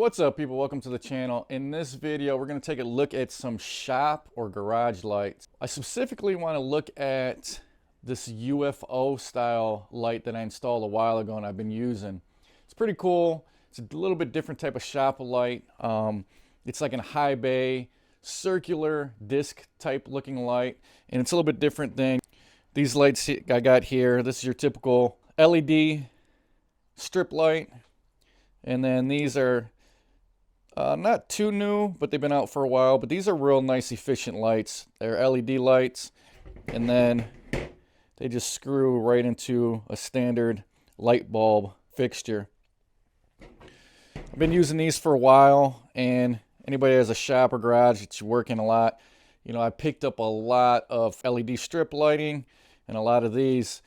What's up, people? Welcome to the channel. In this video, we're going to take a look at some shop or garage lights. I specifically want to look at this UFO style light that I installed a while ago and I've been using. It's pretty cool. It's a little bit different type of shop light. It's like a high bay, circular disc type looking light, and it's a little bit different than these lights I got here. This is your typical LED strip light, and then these are not too new, but they've been out for a while. But these are real nice, efficient lights. They're LED lights, and then they just screw right into a standard light bulb fixture. I've been using these for a while, and anybody has a shop or garage that's working a lot, you know, I picked up a lot of LED strip lighting, and a lot of these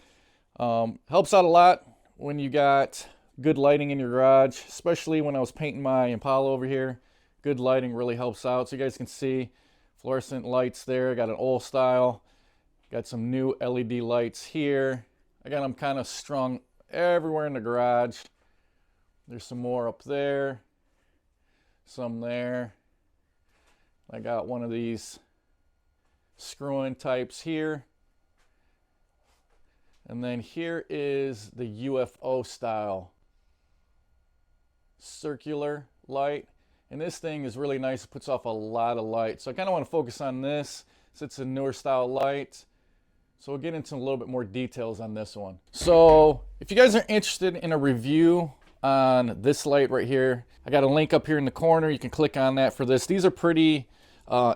helps out a lot when you got good lighting in your garage, especially when I was painting my Impala over here. Good lighting really helps out. So you guys can see fluorescent lights there. I got an old style, got some new LED lights here. I got them kind of strung everywhere in the garage. There's some more up there, some there. I got one of these screw-in types here. And then here is the UFO style circular light, and this thing is really nice. It puts off a lot of light, so I kind of want to focus on this since it's a newer style light. So we'll get into a little bit more details on this one. So if you guys are interested in a review on this light right here, I got a link up here in the corner. You can click on that for this. These are pretty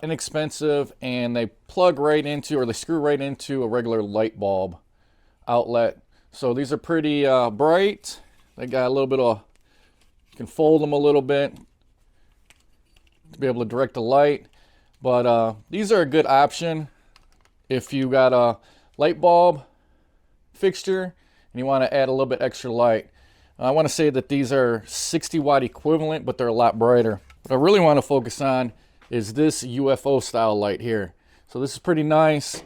inexpensive, and they plug right into, or they screw right into, a regular light bulb outlet. So these are pretty bright. They got a little bit of, you can fold them a little bit to be able to direct the light. But these are a good option if you got a light bulb fixture and you want to add a little bit extra light. I want to say that these are 60 watt equivalent, but they're a lot brighter. What I really want to focus on is this UFO style light here. So this is pretty nice.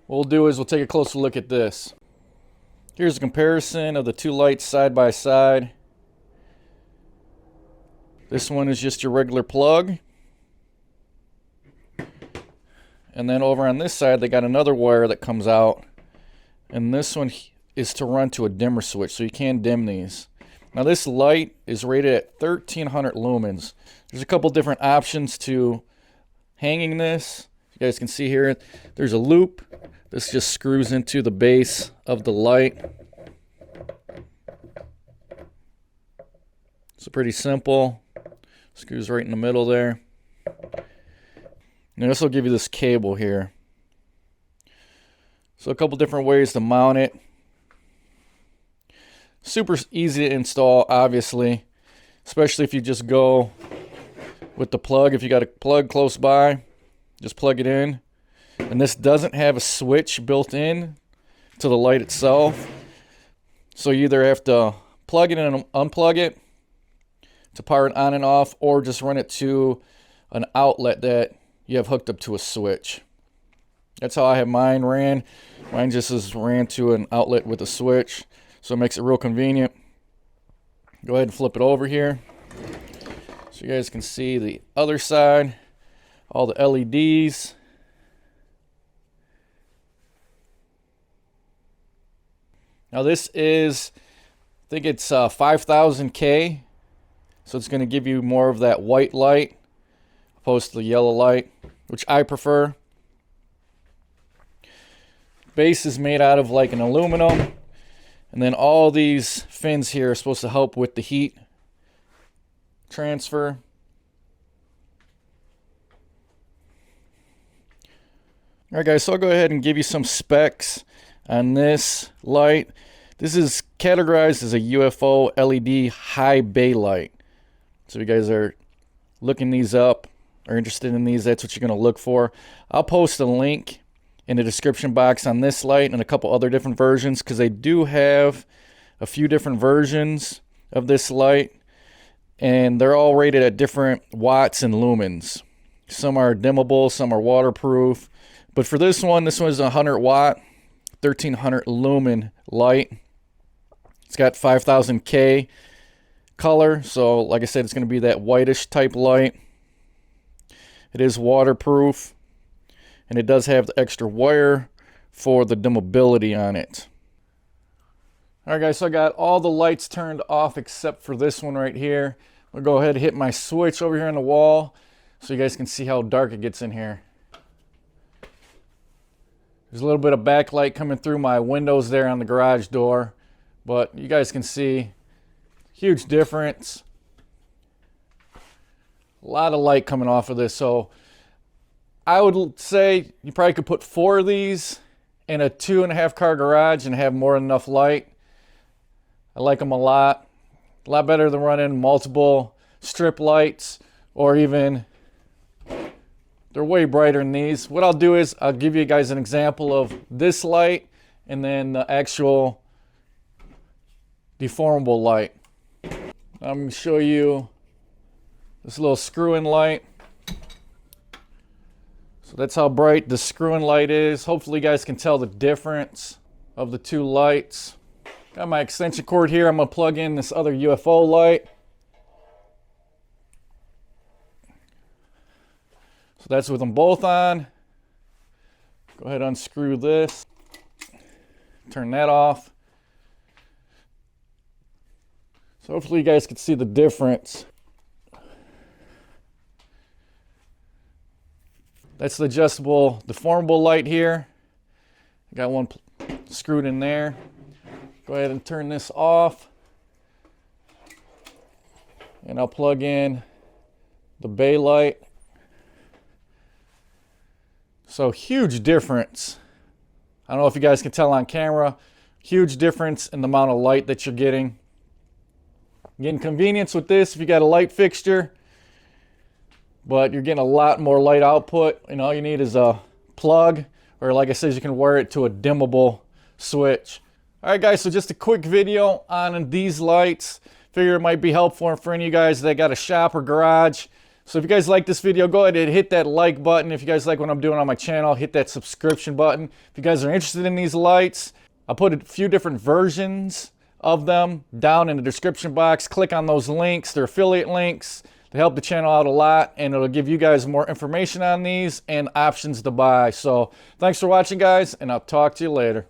What we'll do is we'll take a closer look at this. Here's a comparison of the two lights side by side. This one is just your regular plug. And then over on this side, they got another wire that comes out. And this one is to run to a dimmer switch, so you can dim these. Now this light is rated at 1300 lumens. There's a couple different options to hanging this. You guys can see here, there's a loop. This just screws into the base of the light. It's pretty simple. Screws right in the middle there. And this will give you this cable here. So a couple different ways to mount it. Super easy to install, obviously, especially if you just go with the plug. If you got a plug close by, just plug it in. And this doesn't have a switch built in to the light itself. So you either have to plug it in and unplug it to power it on and off, or just run it to an outlet that you have hooked up to a switch. That's how I have mine ran. Mine just is ran to an outlet with a switch, so it makes it real convenient. Go ahead and flip it over here so you guys can see the other side, all the LEDs. Now this is, I think it's 5000K, so it's going to give you more of that white light opposed to the yellow light, which I prefer. Base is made out of like an aluminum, and then all these fins here are supposed to help with the heat transfer. Alright guys, so I'll go ahead and give you some specs on this light. This is categorized as a UFO LED high bay light. So if you guys are looking these up or interested in these, that's what you're going to look for. I'll post a link in the description box on this light and a couple other different versions, because they do have a few different versions of this light, and they're all rated at different watts and lumens. Some are dimmable, some are waterproof. But for this one is a 100 watt, 1300 lumen light. It's got 5000K color. So like I said, it's going to be that whitish type light. It is waterproof, and it does have the extra wire for the dimmability on it. All right, guys, so I got all the lights turned off except for this one right here. I'll go ahead and hit my switch over here on the wall so you guys can see how dark it gets in here. There's a little bit of backlight coming through my windows there on the garage door, but you guys can see huge difference. A lot of light coming off of this. So I would say you probably could put 4 of these in a 2.5 car garage and have more than enough light. I like them a lot better than running multiple strip lights, or even, they're way brighter than these. What I'll do is I'll give you guys an example of this light and then the actual deformable light. I'm going to show you this little screw-in light. So that's how bright the screw-in light is. Hopefully you guys can tell the difference of the two lights. Got my extension cord here. I'm going to plug in this other UFO light. So that's with them both on. Go ahead and unscrew this. Turn that off. So hopefully you guys can see the difference. That's the adjustable deformable light here. I got one screwed in there. Go ahead and turn this off. And I'll plug in the bay light. So huge difference. I don't know if you guys can tell on camera. Huge difference in the amount of light that you're getting. Getting convenience with this if you got a light fixture, but you're getting a lot more light output, and all you need is a plug, or like I said, you can wire it to a dimmable switch. All right, guys, so just a quick video on these lights. Figure it might be helpful for any of you guys that got a shop or garage. So if you guys like this video, go ahead and hit that like button. If you guys like what I'm doing on my channel, hit that subscription button. If you guys are interested in these lights, I'll put a few different versions of them down in the description box. Click on those links. They're affiliate links. They help the channel out a lot, and it'll give you guys more information on these and options to buy. So thanks for watching, guys, and I'll talk to you later.